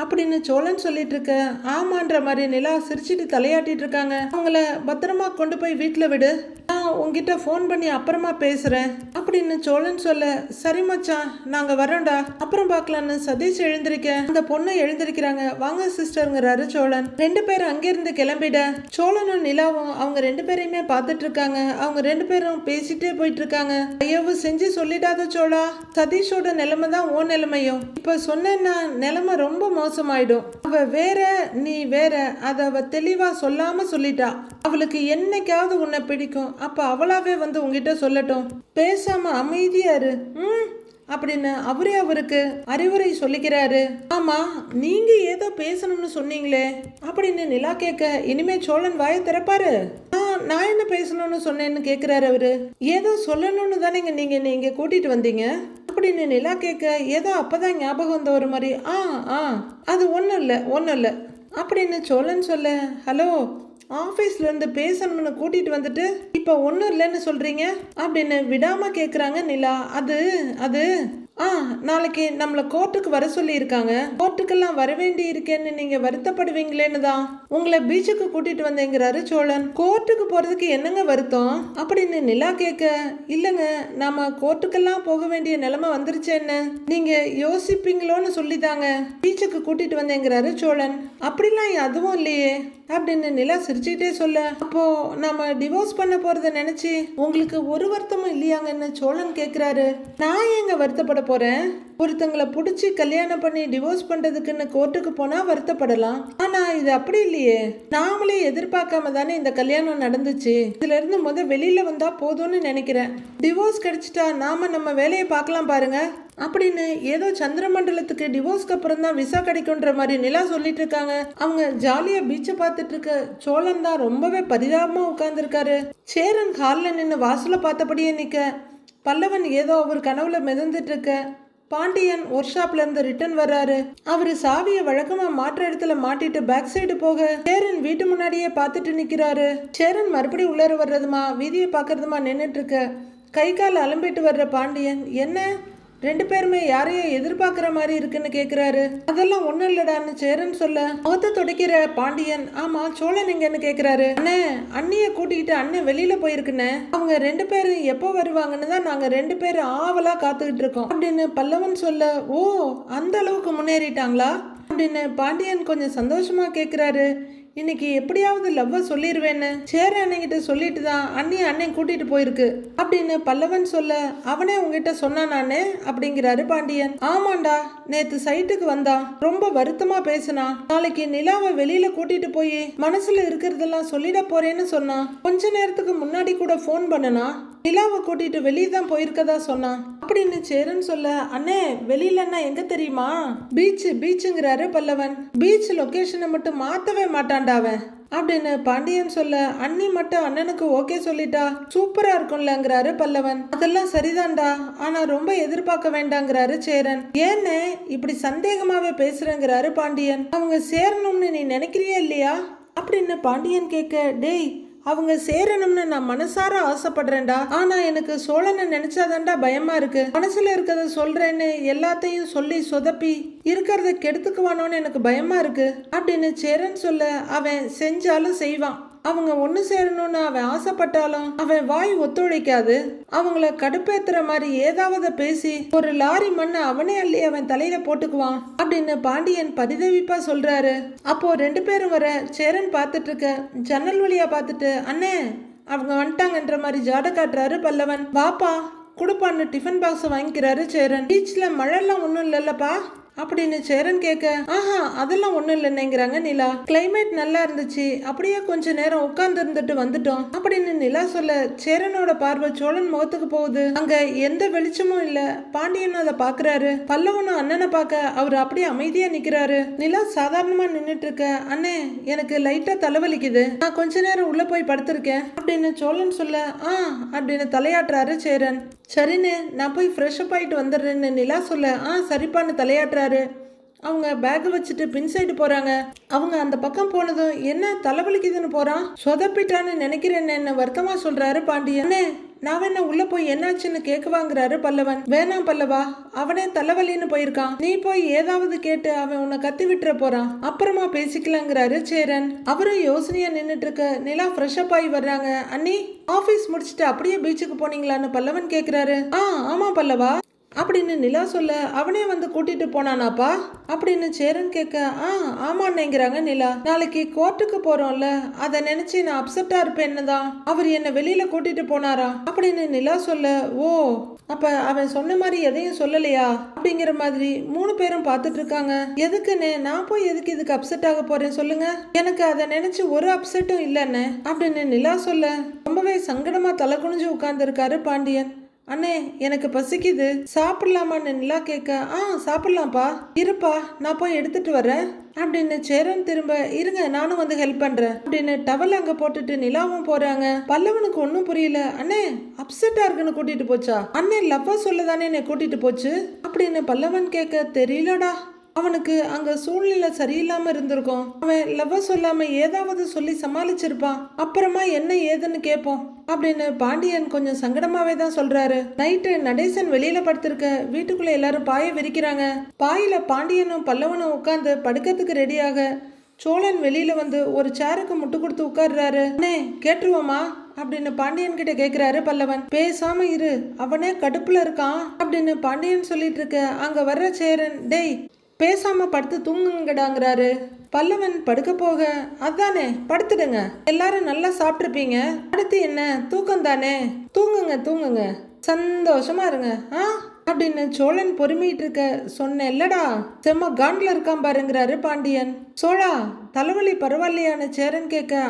அப்படின்னு சோழன் சொல்லிட்டு இருக்க. ஆமான்ற மாதிரி நிலா சிரிச்சிட்டு தலையாட்டிட்டு இருக்காங்க. அவங்கள பத்திரமா கொண்டு போய் வீட்டுல விடு, நான் உங்ககிட்ட ஃபோன் பண்ணி அப்புறமா பேசுறேன் அப்படின்னு சோழன் சொல்ல. சரி மச்சான், நாங்க வரோம்டா, அப்புறம் பார்க்கலாம். சதீஷ் எழுந்திருக்க அந்த பொண்ணு எழுந்திருக்கிறாங்க. வாங்க சிஸ்டர்ங்கிறாரு சோழன். 2 பேரும் அங்கிருந்து கிளம்பிட சோழனும் நிலாவும் அவங்க 2 பேரையுமே பார்த்துட்டு இருக்காங்க. அவங்க 2 பேரும் பேசிட்டே போயிட்டு இருக்காங்க. தயவு செஞ்சு சொல்லிடாத சோழா, சதீஷோட நிலைமை தான் ஓ நிலைமையும். இப்ப சொன்னா நிலைமை ரொம்ப மோசமாயிடும். அவ வேற நீ வேற, அத அவ தெளிவா சொல்லாம சொல்லிட்டா. அவளுக்கு என்னைக்காவது உன்னை பிடிக்கும், அப்ப அவளாவே வந்து உங்ககிட்ட சொல்லட்டும். பேசாம அமைதியா இரு அப்படின்னு அவருக்கு அறிவுரை சொல்லிக்கிறாரு. ஆமா, நீங்க ஏதோ பேசணும்னு சொன்னீங்களே அப்படின்னு நிலா கேட்க, இனிமே சோழன் வாயை திறப்பாரு. நான் என்ன பேசணும்னு சொன்னேன்னு கேக்குறாரு அவரு. ஏதோ சொல்லணும்னு தானே நீங்க கூட்டிட்டு வந்தீங்க அப்படின்னு நிலா கேட்க, ஏதோ அப்பதான் ஞாபகம் வந்த ஒரு மாதிரி. அது ஒன்றும் இல்லை அப்படின்னு சோழன் சொல்ல, ஹலோ, ஆஃபீஸ்ல இருந்து பேசணும்னு கூட்டிட்டு வந்துட்டு இப்ப ஒன்றும் இல்லைன்னு சொல்றீங்க அப்படின்னு விடாம கேக்குறாங்க நிலா. அது நாளைக்கு நம்மளை கோர்ட்டுக்கு வர சொல்லி இருக்காங்க. கோர்ட்டுக்கெல்லாம் வர வேண்டி இருக்கேன்னு நீங்க வருத்தப்படுவீங்களேன்னு தான் உங்களை பீச்சுக்கு கூட்டிட்டு வந்தேங்கிறாரு சோழன். கோர்ட்டுக்கு போறதுக்கு என்னங்க வருத்தம் அப்படின்னு நிலா கேட்க, இல்லைங்க, நாம கோர்ட்டுக்கெல்லாம் போக வேண்டிய நிலைமை வந்துருச்சேன்னு நீங்க யோசிப்பீங்களோன்னு சொல்லிதாங்க பீச்சுக்கு கூட்டிட்டு வந்தேங்கிறாரு சோழன். அப்படிலாம் அதுவும் இல்லையே அப்படின்னு நிலா சிரிச்சுக்கிட்டே சொல்ல, அப்போ நாம டிவோர்ஸ் பண்ண போறத நினைச்சு உங்களுக்கு ஒரு வருத்தமும் இல்லையாங்கன்னு சோழன் கேக்குறாரு. நான் எங்க வருத்தப்பட போறேன்? ஒருத்தங்களை பிடிச்சி கல்யாணம் பண்ணி டிவோர்ஸ் பண்றதுக்குன்னு கோர்ட்டுக்கு போனா வருத்தப்படலாம். ஆனா இது அப்படி இல்லையே, நாமளே எதிர்பார்க்காம தானே இந்த கல்யாணம் நடந்துச்சு. இதுல இருந்து வெளியில வந்தா போதும்னு நினைக்கிறேன். டிவோர்ஸ் கிடைச்சிட்டா நாம நம்ம வேலையை பார்க்கலாம் பாருங்க அப்படின்னு ஏதோ சந்திரமண்டலத்துக்கு டிவோர்ஸ்க்கு அப்புறம் தான் விசா கிடைக்கும்ன்ற மாதிரி நிலா சொல்லிட்டு இருக்காங்க. அவங்க ஜாலியா பீச்சை பார்த்துட்டு இருக்க சோழன் தான் ரொம்பவே பரிதாபமா உட்கார்ந்துருக்காரு. சேரன் ஹால்ல நின்று வாசல பார்த்தபடியே நிக்க, பல்லவன் ஏதோ அவர் கனவுல மிதந்துட்டு இருக்க, பாண்டியன் ஒர்க் ஷாப்ல இருந்து ரிட்டர்ன் வர்றாரு. அவரு சாவிய வழக்கமா மாற்ற இடத்துல மாட்டிட்டு பேக் சைடு போக சேரன் வீட்டு முன்னாடியே பார்த்துட்டு நிக்கிறாரு. சேரன் மறுபடியும் உள்ளர வர்றதுமா வீதியை பாக்குறதுமா நின்னுட்டு இருக்க, கை கால் அலம்பிட்டு வர்ற பாண்டியன், என்ன 2 பேருமே யாரையும் எதிர்பார்க்கிற மாதிரி இருக்குன்னு கேக்குறாரு. அதெல்லாம் ஒண்ணும் இல்லடான்னு சேரன் சொல்ல, முகத்தை துடைக்கிற பாண்டியன், ஆமா சோழன் எங்கன்னு கேக்குறாரு. அண்ணே, அண்ணிய கூட்டிக்கிட்டு அண்ணன் வெளியில போயிருக்குன்னு, அவங்க 2 பேரும் எப்போ வருவாங்கன்னு தான் நாங்க 2 பேரும் ஆவலா காத்துக்கிட்டு இருக்கோம் அப்படின்னு பல்லவன் சொல்ல, ஓ அந்த அளவுக்கு முன்னேறிட்டாங்களா அப்படின்னு பாண்டியன் கொஞ்சம் சந்தோஷமா கேக்குறாரு. இன்னைக்கு எப்படியாவது லவ்வ சொல்லிடுவேன்னு சேர அண்ணங்கிட்ட சொல்லிட்டு தான் அண்ணன் கூட்டிட்டு போயிருக்கு அப்படின்னு பல்லவன் சொல்ல, அவனே உங்ககிட்ட சொன்னா நானே அப்படிங்கிறாரு பாண்டியன். ஆமாண்டா, நேத்து சைட்டுக்கு வந்தான், ரொம்ப வருத்தமா பேசினா. நாளைக்கு நிலாவை வெளியில கூட்டிட்டு போய் மனசுல இருக்கிறதெல்லாம் சொல்லிட போறேன்னு சொன்னான். கொஞ்ச நேரத்துக்கு முன்னாடி கூட போன் பண்ணனா நிலாவை கூட்டிட்டு வெளியே தான் போயிருக்கதா சொன்னான் அப்படின்னு சேரன் சொல்ல, அண்ணே வெளியிலன்னா எங்க தெரியுமா? பீச்சுங்கிறாரு பல்லவன். பீச் லொகேஷனை மட்டும் மாத்தவே மாட்டான்டா அவன் அப்படின்னு பாண்டியன் சொல்ல, அண்ணி மட்டும் அண்ணனுக்கு ஓகே சொல்லிட்டா சூப்பரா இருக்கும்லங்கிறாரு பல்லவன். அதெல்லாம் சரிதான்டா, ஆனா ரொம்ப எதிர்பார்க்க வேண்டாங்கிறாரு சேரன். ஏன்னு இப்படி சந்தேகமாவே பேசுறேங்கிறாரு பாண்டியன். அவங்க சேரணும்னு நீ நினைக்கிறியா இல்லையா அப்படின்னு பாண்டியன் கேட்க, டேய் அவங்க சேரணும்னு நான் மனசார ஆசைப்படுறேன்டா, ஆனா எனக்கு சோழனை நினைச்சாதான்டா பயமா இருக்கு. மனசுல இருக்கிறத சொல்றேன்னு எல்லாத்தையும் சொல்லி சொதப்பி இருக்கிறத கெடுத்துக்குவானோன்னு எனக்கு பயமா இருக்கு அப்படின்னு சேரன் சொல்ல, அவன் செஞ்சாலும் செய்வான். அவங்க ஒன்று சேரணும்னு அவன் ஆசைப்பட்டாலும் அவன் வாய் ஒத்துழைக்காது. அவங்கள கடுப்பேத்துற மாதிரி ஏதாவது பேசி ஒரு லாரி மண்ணை அவனே அள்ளி அவன் தலையில போட்டுக்குவான் அப்படின்னு பாண்டியன் பரிதவிப்பா சொல்றாரு. அப்போ 2 பேரும் வர சேரன் பார்த்துட்டு இருக்க, ஜன்னல் வழியா பார்த்துட்டு, அண்ணே அவங்க வந்துட்டாங்கன்ற மாதிரி ஜாட காட்டுறாரு பல்லவன். வாப்பா குடுப்பான்னு டிஃபன் பாக்ஸ் வாங்கிக்கிறாரு சேரன். பீச்ல மழைலாம் ஒன்றும் இல்லைல்லப்பா அப்படின்னு சேரன் கேட்க, ஆஹா அதெல்லாம் ஒண்ணும் இல்லைன்னுங்கிறாங்க நிலா. கிளைமேட் நல்லா இருந்துச்சு, அப்படியே கொஞ்ச நேரம் உட்கார்ந்து இருந்துட்டு வந்துட்டோம் அப்படின்னு நிலா சொல்ல சேரனோட பார்வை சோழன் முகத்துக்கு போகுது. அங்க எந்த வெளிச்சமும் இல்ல. பாண்டியன் அதை பாக்குறாரு. பல்லவனும் அண்ணனை பார்க்க அவர் அப்படியே அமைதியா நிக்கிறாரு. நிலா சாதாரணமா நின்னுட்டு இருக்க, அண்ணே எனக்கு லைட்டா தலைவலிக்குது, நான் கொஞ்ச நேரம் உள்ள போய் படுத்திருக்கேன் அப்படின்னு சோழன் சொல்ல, அப்படின்னு தலையாட்டுறாரு சேரன். சரின்னு நான் போய் ஃப்ரெஷ் அப் ஆயிட்டு வந்துடுறேன்னு நிலா சொல்ல, சரிப்பான்னு தலையாட்டுறாரு. அவங்க பேக் வச்சுட்டு பின் சைடு போறாங்க. அவங்க அந்த பக்கம் போனதும் என்ன தலைவலிக்குதுன்னு போறான், சொதப்பிட்டான்னு நினைக்கிறேன்னு வருத்தமா சொல்றாரு பாண்டியன். நான் வேணா உள்ள போய் என்னாச்சுன்னு கேட்குவாங்கிறாரு பல்லவன். வேணாம் பல்லவா, அவனே தலைவலின்னு போயிருக்கான், நீ போய் ஏதாவது கேட்டு அவன் உன்னை கத்தி விட்டுற போறான், அப்புறமா பேசிக்கலாங்கிறாரு சேரன். அவரும் யோசனையா நின்றுட்டு இருக்க நிலா ஃப்ரெஷ் அப் ஆகி வர்றாங்க. அண்ணி ஆபீஸ் முடிச்சுட்டு அப்படியே பீச்சுக்கு போனீங்களான்னு பல்லவன் கேக்குறாரு. ஆமா பல்லவா அப்படின்னு நிலா சொல்ல, அவனே வந்து கூட்டிட்டு போனானாப்பா அப்படின்னு சேரன் கேட்க, ஆமான்னுங்கிறாங்க நிலா. நாளைக்கு கோர்ட்டுக்கு போறோம்ல, அதை நினைச்சு நான் அப்செட்டா இருப்பேன்னு தான் அவர் என்ன வெளியில கூட்டிட்டு போனாரா அப்படின்னு நிலா சொல்ல, ஓ அப்ப அவன் சொன்ன மாதிரி எதையும் சொல்லலையா அப்படிங்கிற மாதிரி 3 பேரும் பார்த்துட்டு இருக்காங்க. எதுக்குன்னு, நான் போய் எதுக்கு இதுக்கு அப்செட் ஆக போறேன் சொல்லுங்க, எனக்கு அதை நினைச்சு ஒரு அப்செட்டும் இல்லைன்னு அப்படின்னு நிலா சொல்ல, ரொம்பவே சங்கடமா தலை குனிஞ்சு உட்கார்ந்து இருக்காரு பாண்டியன். அண்ணே எனக்கு பசிக்குது, சாப்பிடலாமான்னு நிலா கேட்க, சாப்பிடலாம்ப்பா, இருப்பா நான் போய் எடுத்துட்டு வரேன் அப்படின்னு சேரன் திரும்ப, இருங்க நானும் வந்து ஹெல்ப் பண்றேன் அப்படின்னு டவல் அங்க போட்டுட்டு நிலாவும் போறாங்க. பல்லவனுக்கு ஒன்னும் புரியல. அண்ணே அப்செட்டா இருக்குன்னு கூட்டிட்டு போச்சா, அண்ணே லவ்வா சொல்லதானே என்னை கூட்டிட்டு போச்சு அப்படின்னு பல்லவன் கேட்க, தெரியலடா, அவனுக்கு அங்க சூழ்நிலை சரியில்லாம இருந்திருக்கும், அவன் லவ்வ சொல்லாம ஏதாவது சொல்லி சமாளிச்சிருப்பான், அப்புறமா என்ன ஏதுன்னு கேட்போம் அப்படின்னு பாண்டியன் கொஞ்சம் சங்கடமாவே தான் சொல்றாரு. நைட்டு நடேசன் வெளியில படுத்திருக்க, வீட்டுக்குள்ள எல்லாரும் பாய விரிக்கிறாங்க. பாயில பாண்டியனும் பல்லவனும் உட்கார்ந்து படுக்கிறதுக்கு ரெடியாக சோழன் வெளியில வந்து ஒரு சேருக்கு முட்டு கொடுத்து உட்கார்றாரு. அண்ணே கேட்டுருவோமா அப்படின்னு பாண்டியன் கிட்ட கேக்குறாரு பல்லவன். பேசாம இரு, அவனே கடுப்புல இருக்கான் அப்படின்னு பாண்டியன் சொல்லிட்டு இருக்க, அங்க வர்ற சேரன், டேய் பேசாம படுத்து தூங்குங்கடாங்கிறாரு. பல்லவன் படுக்க போக, அதானே படுத்துடுங்க, எல்லாரும் நல்லா சாப்பிட்டுருப்பீங்க, அடுத்து என்ன தூக்கம் தானே, தூங்குங்க தூங்குங்க சந்தோஷமா இருங்க அப்படின்னு சோழன் பொறுமிட்டு இருக்க, சொன்ன இல்லடா செம்ம காண்ட்ல இருக்கான் பாருங்கிறாரு பாண்டியன். சோழா தலைவலி பரவாயில்லையான்னு சேரன் கேட்க,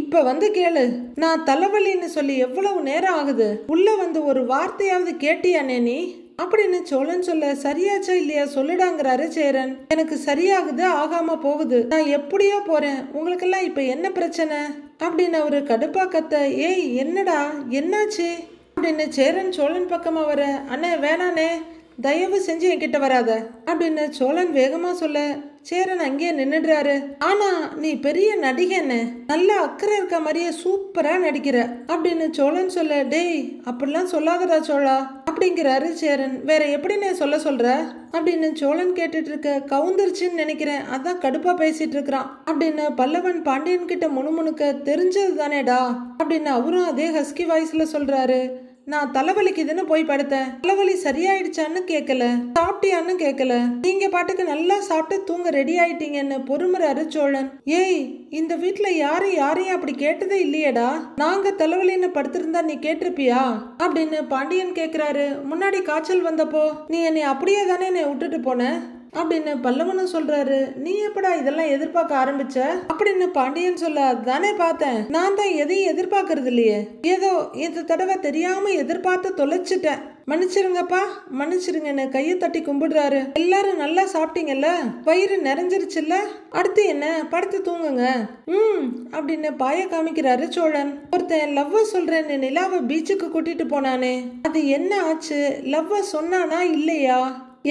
இப்ப வந்து கேளு, நான் தலைவலின்னு சொல்லி எவ்வளவு நேரம் ஆகுது, உள்ள வந்து ஒரு வார்த்தையாவது கேட்டியானே நீ அப்படின்னு சோழன் சொல்ல, சரியாச்சா இல்லையா சொல்லுடாங்கிறாரு சேரன். எனக்கு சரியாகுது ஆகாம போகுது, நான் எப்படியோ போறேன், உங்களுக்கெல்லாம் இப்ப என்ன பிரச்சனை அப்படின்னு அவரு கடுப்பா கத்த, ஏய் என்னடா என்னாச்சு அப்படின்னு சேரன் சோழன் பக்கமா வர, அண்ணே வேணானே தயவு செஞ்சு என்கிட்ட வராத அப்படின்னு சோழன் வேகமா சொல்ல, சேரன் அங்கேயே நின்னுடுறாரு. ஆனா நீ பெரிய நடிகன்னு, நல்லா அக்கறை இருக்க மாதிரியே சூப்பரா நடிக்கிற அப்படின்னு சோழன் சொல்ல, டேய் அப்படிலாம் சொல்லாதடா சோழா அப்படிங்கிறாரு சேரன். வேற எப்படின்னு சொல்ல அப்படின்னு சோழன் கேட்டுட்டு இருக்க, கவுந்துருச்சுன்னு நினைக்கிறேன், அதான் கடுப்பா பேசிட்டு இருக்கிறான் அப்படின்னு பல்லவன் பாண்டியன் கிட்ட முணுமுணுக்க, தெரிஞ்சது தானேடா அப்படின்னு அவரும் அதே ஹஸ்கி வாய்ஸ்ல சொல்றாரு. நான் தலைவலிக்குதுன்னு போய் படுத்தேன், தலைவலி சரியாயிடுச்சான்னு கேட்கல, சாப்பிட்டியான்னு கேட்கல, நீங்க பாட்டுக்கு நல்லா சாப்பிட்டு தூங்க ரெடி ஆயிட்டீங்கன்னு பொறுமுறாரு சோழன். ஏய் இந்த வீட்டுல யாரையும் அப்படி கேட்டதே இல்லையேடா, நாங்க தலைவலின்னு படுத்திருந்தா நீ கேட்டிருப்பியா அப்படின்னு பாண்டியன் கேக்குறாரு. முன்னாடி காய்ச்சல் வந்தப்போ நீ என்னை அப்படியே தானே என்னை விட்டுட்டு போன அப்படின்னு பல்லவனும் சொல்றாரு. நீ எப்படா இதெல்லாம் எதிர்பார்க்க ஆரம்பிச்ச அப்படின்னு பாண்டியன் சொல்ல, அதுதானே பார்த்தேன், நான் தான் எதையும் எதிர்பார்க்கறது இல்லையே, ஏதோ இந்த தடவை தெரியாம எதிர்பார்த்து தொலைச்சிட்டேன், மன்னிச்சிருங்கப்பா மன்னிச்சிருங்கன்னு கையை தட்டி கும்பிடுறாரு. எல்லாரும் நல்லா சாப்பிட்டீங்கல்ல, வயிறு நிறைஞ்சிருச்சுல்ல, அடுத்து என்ன படுத்து தூங்குங்க அப்படின்னு பாய காமிக்கிறாரு சோழன். ஒருத்தன் லவ்வ சொல்றேன்னு நிலாவை பீச்சுக்கு கூட்டிட்டு போனானே, அது என்ன ஆச்சு, லவ்வ சொன்னானா இல்லையா,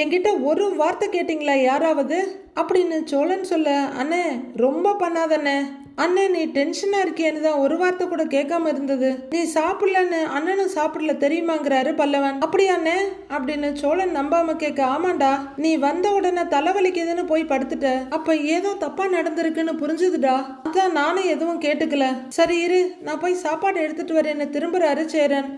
என்கிட்ட ஒரு வார்த்தை கேட்டீங்களா யாராவது அப்படின்னு சோழன் சொல்ல, அண்ணே ரொம்ப பண்ணாதண்ணே, அண்ணே நீ டென்ஷனா இருக்கியன்னு தான் ஒரு வார்த்தை கூட கேட்காம இருந்தது, நீ சாப்பிடலன்னு அண்ணனும் சாப்பிடல தெரியுமாங்கிறாரு பல்லவன். அப்படியாண்ணே அப்படின்னு சோழன் நம்பாம கேட்க, ஆமாண்டா நீ வந்த உடனே தலைவலிக்குதுன்னு போய் படுத்துட்ட, அப்ப ஏதோ தப்பா நடந்திருக்குன்னு புரிஞ்சுதுடா, அதான் நானும் எதுவும் கேட்டுக்கல, சரி இரு நான் போய் சாப்பாடு எடுத்துட்டு வரேன்னு திரும்புறாரு சேரன்.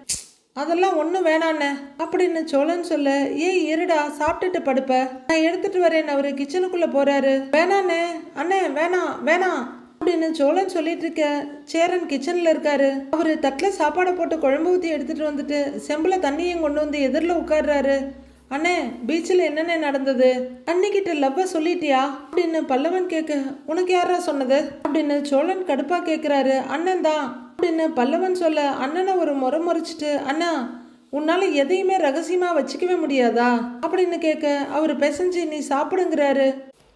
அதெல்லாம் ஒன்றும் வேணாண்ணே அப்படின்னு சோழன் சொல்ல, ஏய் இருடா சாப்பிட்டுட்டு படுப்ப, நான் எடுத்துட்டு வரேன்னு அவரு கிச்சனுக்குள்ள போறாரு. வேணாண்ணே அண்ணே வேணாம் அப்படின்னு சோழன் சொல்லிட்டு இருக்க, சேரன் கிச்சன்ல இருக்காரு. அவரு தட்டுல சாப்பாடை போட்டு குழம்பு ஊற்றி எடுத்துட்டு வந்துட்டு செம்புல தண்ணியும் கொண்டு வந்து எதிரில் உட்கார்றாரு. அண்ணே பீச்சில் என்னென்ன நடந்தது, அன்னிக்கிட்ட லவ்வ சொல்லிட்டியா அப்படின்னு பல்லவன் கேட்க, உனக்கு யாரா சொன்னது அப்படின்னு சோழன் கடுப்பா கேட்கிறாரு. அண்ணன் தான் அப்படின்னு பல்லவன் சொல்ல, அண்ணனை ஒரு முறைச்சிட்டு, அண்ணா உன்னால எதையுமே ரகசியமா வச்சுக்கவே முடியாதா அப்படின்னு கேட்க, அவர் பிசைஞ்சு நீ சாப்பிடுங்கிறாரு.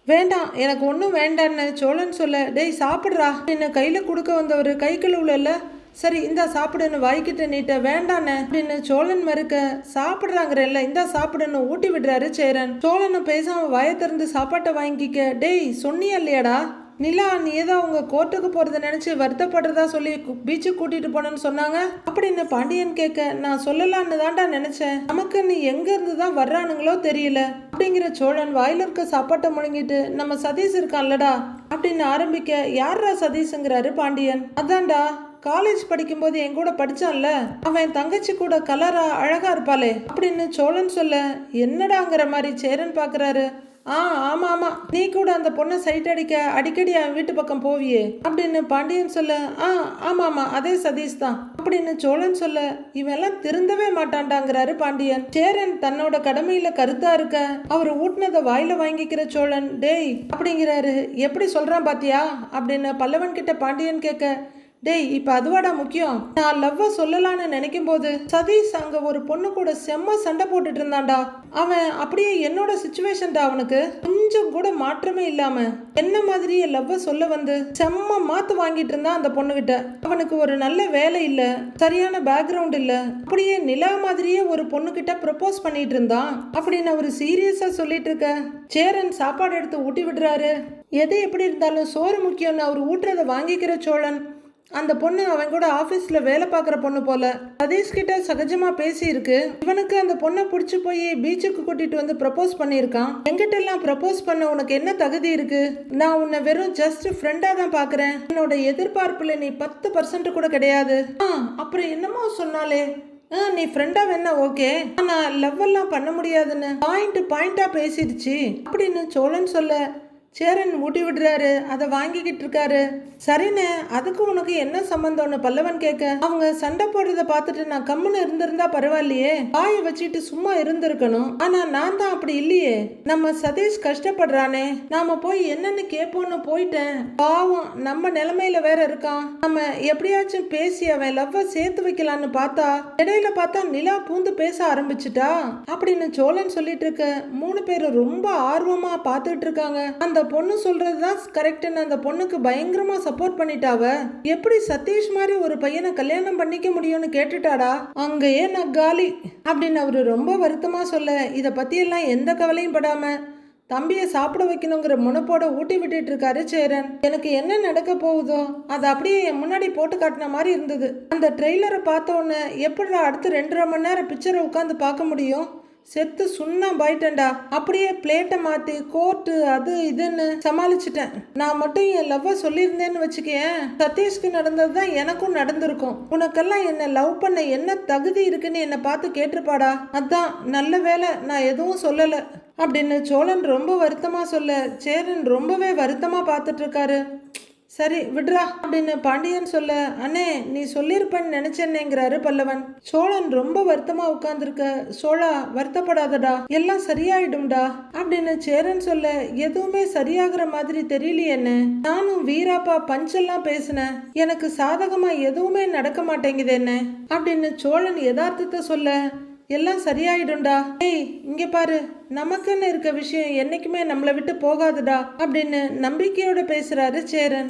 வேண்டாம் எனக்கு ஒன்றும் வேண்டான்னு சோழன் சொல்ல, டேய் சாப்பிட்றா அப்படின்னு கையில் கொடுக்க வந்தவர் கை கழுவுல, சரி இந்தா சாப்பிடுன்னு வாய்க்கிட்ட நீட்ட, வேண்டானே அப்படின்னு சோழன் மறுக்க, சாப்பிட்றாங்கிறல்ல இந்தா சாப்பிடுன்னு ஊட்டி விடுறாரு சேரன். சோழனும் பேசாம வாயை திறந்து சாப்பாட்டை வாங்கிக்க, டேய் சொன்னியா இல்லையாடா நிலா நீ ஏதோ அவங்க கோர்ட்டுக்கு போறத நினைச்சு வருத்தப்படுறதா சொல்லி பீச்சுக்கு கூட்டிட்டு போனேன்னு சொன்னாங்க அப்படின்னு பாண்டியன் கேட்க, நான் சொல்லலான்னு தான்டா நினைச்சேன், நமக்கு நீ எங்க இருந்து தான் வர்றானுங்களோ தெரியல அப்படிங்கிற சோழன் வாயில இருக்க சாப்பாட்டை முழுங்கிட்டு, நம்ம சதீஷ் இருக்கான்லடா அப்படின்னு ஆரம்பிக்க, யாரா சதீஷுங்கிறாரு பாண்டியன். அதான்டா காலேஜ் படிக்கும்போது என் கூட படிச்சான்ல, அவன் தங்கச்சி கூட கலரா அழகா இருப்பாளே அப்படின்னு சோழன் சொல்ல, என்னடாங்கிற மாதிரி சேரன் பாக்குறாரு. ஆமா ஆமா நீ கூட அந்த பொண்ணை சைட் அடிக்க அடிக்கடி அவன் வீட்டு பக்கம் போவியே அப்படின்னு பாண்டியன் சொல்ல, ஆமா ஆமா அதே சதீஷ் தான் அப்படின்னு சோழன் சொல்ல, இவெல்லாம் திருந்தவே மாட்டான்டாங்கிறாரு பாண்டியன். சேரன் தன்னோட கடமையில கருத்தா இருக்க அவர் ஊட்டினதை வாயில வாங்கிக்கிற சோழன், டேய் அப்படிங்கிறாரு. எப்படி சொல்றான் பாத்தியா அப்படின்னு பல்லவன் கிட்ட பாண்டியன் கேட்க, டேய் இப்ப அதுவாடா முக்கியம், நான் லவ்வ சொல்லலான்னு நினைக்கும் போது சதீஷ் அங்க ஒரு பொண்ணு கூட செம்ம சண்டை போட்டுட்டு இருந்தான்டா, அவன் அப்படியே என்னோட சிச்சுவேஷன்டா, அவனுக்கு கொஞ்சம் கூட மாற்றமே இல்லாம என்ன மாதிரியே லவ்வ சொல்ல வந்து செம்ம மாத்து வாங்கிட்டு இருந்தான் அந்த பொண்ணுகிட்ட. அவனுக்கு ஒரு நல்ல வேலை இல்ல, சரியான பேக்ரவுண்ட் இல்ல, அப்படியே நிலா மாதிரியே ஒரு பொண்ணுகிட்ட ப்ரப்போஸ் பண்ணிட்டு இருந்தான் அப்படின்னு அவரு சீரியஸா சொல்லிட்டு இருக்க, சேரன் சாப்பாடு எடுத்து ஊட்டி விடுறாரு. எது எப்படி இருந்தாலும் சோறு முக்கியம்னு அவர் ஊட்டுறதை வாங்கிக்கிற சோழன், அந்த பொண்ணு அவன் கூட ஆபீஸ்ல வேலை பார்க்குற பொண்ணு போல, சதீஷ் கிட்ட சகஜமா பேசி இருக்கு, இவனுக்கு அந்த பொண்ணை பிடிச்சி போய் பீச்சுக்கு கூட்டிட்டு வந்து ப்ரப்போஸ் பண்ணியிருக்கான். எங்கிட்ட எல்லாம் ப்ரப்போஸ் பண்ண உனக்கு என்ன தகுதி இருக்கு, நான் உன்னை வெறும் ஜஸ்ட் ஃப்ரெண்டா தான் பாக்குறேன், என்னோட எதிர்பார்ப்புல நீ 10% கூட கிடையாது. அப்புறம் என்னமோ சொன்னாலே, நீ ஃப்ரெண்டா வேணா ஓகே, ஆனா லவ் எல்லாம் பண்ண முடியாதுன்னு பாயிண்டா பேசிடுச்சு அப்படின்னு சோழன் சொல்ல, சேரன் ஊட்டி விடுறாரு. அதை வாங்கிக்கிட்டு இருக்காரு. சரிண்ணே அதுக்கு உனக்கு என்ன சம்பந்தம்னு பல்லவன் கேட்க, அவங்க சண்டை போடுறத பார்த்துட்டு நான் கம்முன்னு இருந்திருந்தா பரவாயில்லையே, வாயை வச்சுட்டு சும்மா இருந்திருக்கணும், ஆனா நான் தான் அப்படி இல்லையே, நம்ம சதீஷ் கஷ்டப்படுறானே, நாம போய் என்னன்னு கேட்போன்னு போயிட்டேன், பாவம் நம்ம நிலைமையில வேற இருக்கான், நம்ம எப்படியாச்சும் பேசி அவன் லவ்வ சேர்த்து வைக்கலான்னு பார்த்தா இடையில பார்த்தா நிலா பூந்து பேச ஆரம்பிச்சுட்டா அப்படின்னு சோழன் சொல்லிட்டு இருக்க, 3 பேரும் ரொம்ப ஆர்வமா பார்த்துட்டு இருக்காங்க. அந்த பொண்ணு சொல்றதுதான் கரெக்ட்னு அந்த பொண்ணுக்கு பயங்கரமா சப்போர்ட் பண்ணிட்டாவ. எப்படி சதீஷ் மாதிரி ஒரு பையனை கல்யாணம் பண்ணிக்க முடியும்னு கேட்டுட்டாடா, அங்கேயே நான் காலி அப்படின்னு அவரு ரொம்ப வருத்தமா சொல்ல, இத பத்தி எல்லாம் எந்த கவலையும் படாம தம்பியை சாப்பிட வைக்கணுங்கிற முனைப்போட ஊட்டி விட்டுட்டு இருக்காரு சேரன். எனக்கு என்ன நடக்க போகுதோ அதை அப்படியே என் முன்னாடி போட்டு காட்டின மாதிரி இருந்தது. அந்த ட்ரெய்லரை பார்த்த உடனே எப்படிடா அடுத்து 2.5 மணி நேரம் பிக்சரை உட்காந்து பார்க்க முடியும், செத்து சுண்ணா பாயிட்டேன்டா, அப்படியே பிளேட்டை மாத்தி கோர்ட்டு அது இதுன்னு சமாளிச்சுட்டேன். நான் மட்டும் என் லவ்வ சொல்லியிருந்தேன்னு வச்சுக்கேன், சதீஷ்க்கு நடந்ததுதான் எனக்கும் நடந்திருக்கும். உனக்கெல்லாம் என்ன லவ் பண்ண என்ன தகுதி இருக்குன்னு என்னை பார்த்து கேட்டிருப்பாடா, அதான் நல்ல வேலை நான் எதுவும் சொல்லல அப்படின்னு சோழன் ரொம்ப வருத்தமா சொல்ல, சேரன் ரொம்பவே வருத்தமா பார்த்துட்டு இருக்காரு. சரி விட்ரா அப்படின்னு பாண்டியன் சொல்ல, அண்ணே நீ சொல்லியிருப்பேன்னு நினைச்சேன்னேங்கிறாரு பல்லவன். சோழன் ரொம்ப வருத்தமா உட்கார்ந்துருக்க, சோழா வருத்தப்படாதடா எல்லாம் சரியாயிடும்டா அப்படின்னு சேரன் சொல்ல, எதுவுமே சரியாகிற மாதிரி தெரியலையேன்னு, நானும் வீராப்பா பஞ்செல்லாம் பேசினேன், எனக்கு சாதகமா எதுவுமே நடக்க மாட்டேங்குது என்ன அப்படின்னு சோழன் யதார்த்தத்தை சொல்ல, எல்லாம் சரியாயிடும்டா, ஏய் இங்க பாரு நமக்குன்னு இருக்க விஷயம் என்னைக்குமே நம்மளை விட்டு போகாதுடா அப்படின்னு நம்பிக்கையோட பேசுறாரு சேரன்.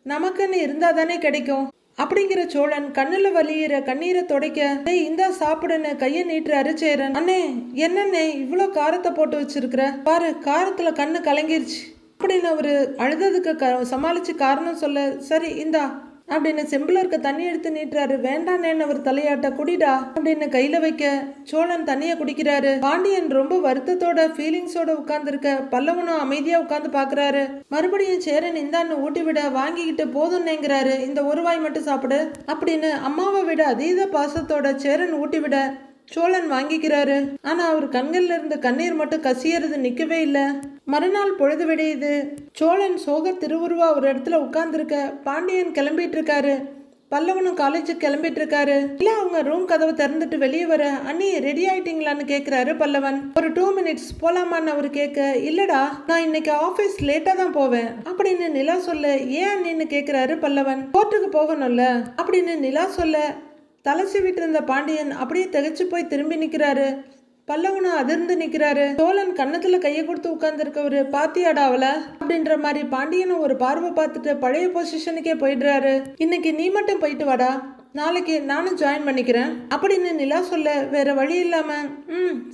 நமக்குன்னு இருந்தா தானே கிடைக்கும் அப்படிங்கிற சோழன் கண்ணுல வலியிற கண்ணீரை துடைக்க, டேய் இந்தா சாப்பிடுன்னு கைய நீட்டுறாரு சேரன். அண்ணே என்னண்ணே இவ்வளோ காரத்தை போட்டு வச்சிருக்கிற, பாரு காரத்துல கண்ணு கலங்கிருச்சு அப்படின்னு அவரு அழுததுக்கு சமாளிச்சு காரணம் சொல்ல, சரி இந்தா அப்படின்னு செம்பில் இருக்க தண்ணி எடுத்து நீட்டுறாரு. வேண்டானேன்னு அவர் தலையாட்ட, குடிடா அப்படின்னு கையில வைக்க சோழன் தண்ணியை குடிக்கிறாரு. பாண்டியன் ரொம்ப வருத்தத்தோட ஃபீலிங்ஸோட உட்கார்ந்துருக்க, பல்லவனும் அமைதியா உட்கார்ந்து பாக்குறாரு. மறுபடியும் சேரன் இந்தான்னு ஊட்டி விட வாங்கிக்கிட்டு போதுன்னேங்கிறாரு, இந்த ஒரு வாய் மட்டும் சாப்பிடு அப்படின்னு அம்மாவை விட அதீத பாசத்தோட சேரன் ஊட்டி விட சோழன் வாங்கிக்கிறாரு. ஆனா அவர் கண்கள்ல இருந்து கண்ணீர் மட்டும் கசியறது நிக்கவே இல்லை. மறுநாள் பொழுது விடையுது. சோழன் சோக திருவுருவா ஒரு இடத்துல உட்கார்ந்துருக்க, பாண்டியன் கிளம்பிட்டு இருக்காரு. பல்லவனும் காலேஜுக்கு கிளம்பிட்டு இருக்காரு. இல்ல அவங்க ரூம் கதவை திறந்துட்டு வெளியே வர, அண்ணி ரெடி ஆயிட்டீங்களான்னு கேக்குறாரு பல்லவன். ஒரு 2 மினிட்ஸ் போலாமான்னு அவரு கேட்க, இல்லடா நான் இன்னைக்கு ஆபீஸ் லேட்டா தான் போவேன் அப்படின்னு நிலா சொல்ல, ஏன் அண்ணின்னு கேக்குறாரு பல்லவன். கோர்ட்டுக்கு போகணும்ல அப்படின்னு நிலா சொல்ல, தலை சீவிட்டு இருந்த பாண்டியன் அப்படியே திகைச்சு போய் திரும்பி நிக்கிறாரு. பல்லவனும் அதிர்ந்து நிக்கிறாரு. சோழன் கன்னத்துல கையை கொடுத்து உட்கார்ந்துருக்கவரு, பாத்தியாடா அவளை அப்படின்ற மாதிரி பாண்டியனும் ஒரு பார்வை பார்த்துட்டு பழைய பொசிஷனுக்கே போயிடுறாரு. இன்னைக்கு நீ மட்டும் போயிட்டு வாடா, நாளைக்கு நானும் ஜாயின் பண்ணிக்கிறேன் அப்படின்னு நிலா சொல்ல, வேற வழி இல்லாம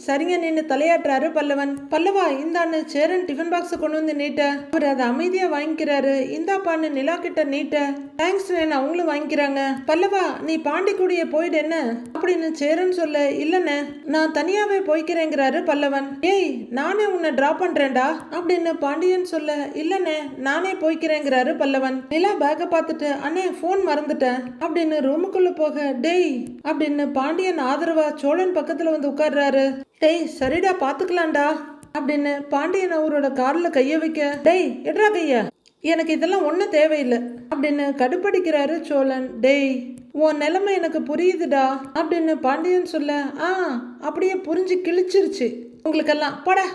சரிங்க நின்று தலையாட்டுறாரு பல்லவன். பல்லவா இந்தான்னு சேரன் டிஃபன் பாக்ஸ் கொண்டு வந்து நீட்ட அவர் அதை அமைதியா வாங்கிக்கிறாரு. இந்தாப்பான்னு நிலா கிட்ட நீட்ட, தேங்க்ஸ் வேணும் அவங்களும் வாங்கிக்கிறாங்க. பல்லவா நீ பாண்டி கூடிய போயிடு என்ன அப்படின்னு சேரன் சொல்ல, இல்லன்னு நான் தனியாவே போய்க்கிறேங்கிறாரு பல்லவன். ஏய் நானே உன்னை டிராப் பண்றேன்டா அப்படின்னு பாண்டியன் சொல்ல, இல்லன்னு நானே போய்க்கிறேங்கிறாரு பல்லவன். நிலா பேக்கை பார்த்துட்டு, அண்ணே போன் மறந்துட்டேன் அப்படின்னு ரூமுக்குள்ள போக, டேய் அப்படின்னு பாண்டியன் ஆதரவா சோழன் பக்கத்துல வந்து உட்கார்றாரு. டேய் சரிடா பாத்துக்கலாம்டா அப்படின்னு பாண்டியன் அவரோட கார்ல கைய வைக்க, டேய் எட்ரா கைய, எனக்கு இதெல்லாம் ஒன்றும் தேவையில்லை அப்படின்னு கடுப்படிக்கிறாரு சோழன். டேய் உன் நிலைமை எனக்கு புரியுதுடா அப்படின்னு பாண்டியன் சொல்ல, அப்படியே புரிஞ்சு கிழிச்சிருச்சு உங்களுக்கெல்லாம் போடா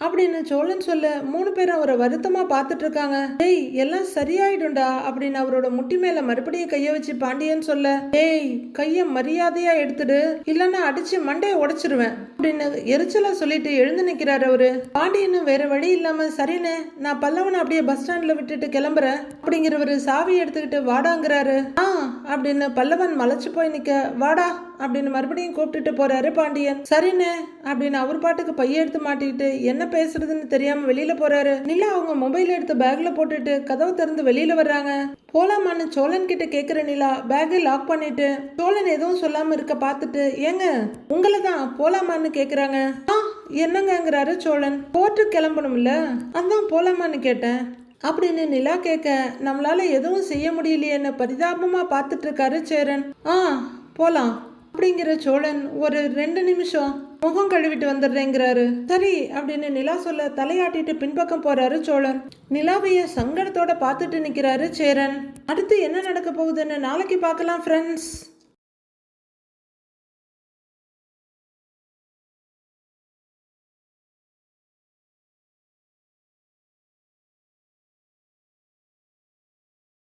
அப்படின்னு சோழன் சொல்ல, 3 பேரும் அவரை வருத்தமா பார்த்துட்டு இருக்காங்க. டேய் எல்லாம் சரியாயிடும்டா அப்படின்னு அவரோட முட்டி மேல மறுபடியும் கைய வச்சு பாண்டியன் சொல்ல, டேய் கைய மரியாதையா எடுத்துடு, இல்லன்னா அடிச்சு மண்டையை உடைச்சிருவேன் அப்படின்னு எரிச்சலா சொல்லிட்டு எழுந்து நிக்கிறாரு அவரு. பாண்டியனும் வேற வழி இல்லாம, சரின்னு நான் பல்லவனை அப்படியே பஸ் ஸ்டாண்ட்ல விட்டுட்டு கிளம்புறேன் அப்படிங்கிறவரு சாவி எடுத்துக்கிட்டு வாடாங்கிறாரு. அப்படின்னு பல்லவன் மலைச்சு போய் நிக்க, வாடா அப்படின்னு மறுபடியும் கூப்பிட்டுட்டு போறாரு பாண்டியன். சரின்னு அப்படின்னு அவர் பாட்டுக்கு பைய எடுத்து மாட்டிக்கிட்டு என்ன பேசுறதுன்னு தெரியாம வெளியில போறாரு. நிலா அவங்க மொபைல் எடுத்து பேக்ல போட்டுட்டு கதவை திறந்து வெளியில வர்றாங்க. போலாமான்னு சோழன் கிட்ட கேக்குற நிலா பேக்கை லாக் பண்ணிட்டு சோழன் எதுவும் சொல்லாம இருக்க பார்த்துட்டு, ஏங்க உங்களை தான் போலாமான்னு கேக்குறாங்க. என்னங்கிறாரு சோழன். கோர்ட்டுக்கு கிளம்பணும்ல அதான் போலாமான்னு கேட்டேன் அப்படின்னு நிலா கேட்க, நம்மளால எதுவும் செய்ய முடியலையேன்னு பரிதாபமா பார்த்துட்டு இருக்காரு சேரன். போலாம் அப்படிங்கிற சோழன் ஒரு 2 நிமிஷம் முகம் கழுவிட்டு வந்துடுறேங்கிறாரு. சரி அப்படின்னு நிலா சொல்ல தலையாட்டிட்டு பின்பக்கம் போறாரு சோழன். நிலாவைய சங்கடத்தோட பார்த்துட்டு நிக்கிறாரு சேரன். அடுத்து என்ன நடக்க போகுதுன்னு நாளைக்கு பார்க்கலாம் ஃப்ரெண்ட்ஸ்.